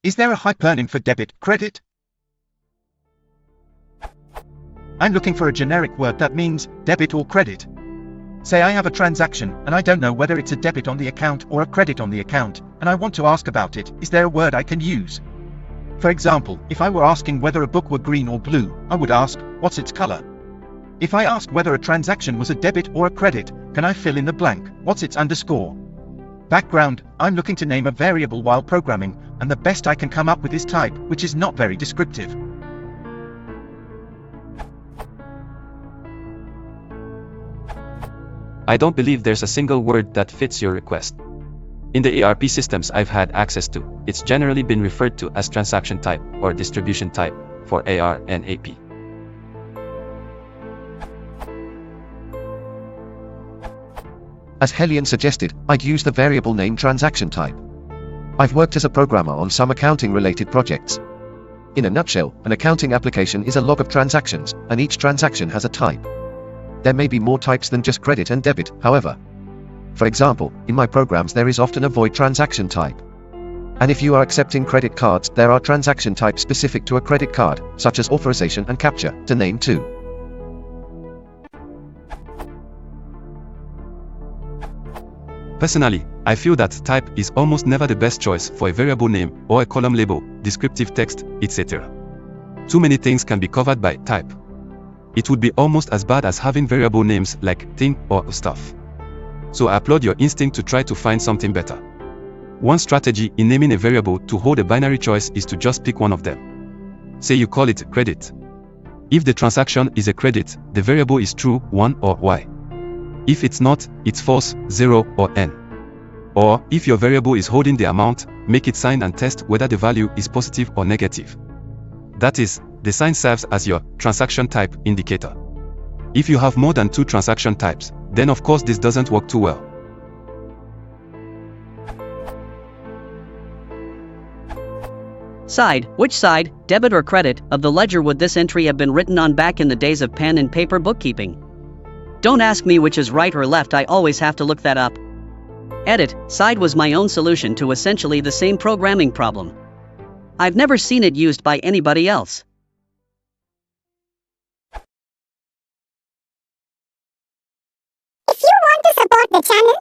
Is there a hypernym for debit, credit? I'm looking for a generic word that means debit or credit. Say I have a transaction, and I don't know whether it's a debit on the account or a credit on the account, and I want to ask about it. Is there a word I can use? For example, if I were asking whether a book were green or blue, I would ask, what's its color? If I asked whether a transaction was a debit or a credit, can I fill in the blank, what's its underscore? Background, I'm looking to name a variable while programming, and the best I can come up with is type, which is not very descriptive. I don't believe there's a single word that fits your request. In the ERP systems I've had access to, it's generally been referred to as transaction type or distribution type for AR and AP. As Helion suggested, I'd use the variable name transaction type. I've worked as a programmer on some accounting-related projects. In a nutshell, an accounting application is a log of transactions, and each transaction has a type. There may be more types than just credit and debit, however. For example, in my programs there is often a void transaction type. And if you are accepting credit cards, there are transaction types specific to a credit card, such as authorization and capture, to name two. Personally, I feel that type is almost never the best choice for a variable name or a column label, descriptive text, etc. Too many things can be covered by type. It would be almost as bad as having variable names like thing or stuff. So I applaud your instinct to try to find something better. One strategy in naming a variable to hold a binary choice is to just pick one of them. Say you call it credit. If the transaction is a credit, the variable is true, 1 or y. If it's not, it's false, 0 or n. Or, if your variable is holding the amount, make it sign and test whether the value is positive or negative. That is, the sign serves as your transaction type indicator. If you have more than 2 transaction types, then of course this doesn't work too well. Side, which side, debit or credit, of the ledger would this entry have been written on back in the days of pen and paper bookkeeping? Don't ask me which is right or left, I always have to look that up. Edit, side was my own solution to essentially the same programming problem. I've never seen it used by anybody else. If you want to support the channel,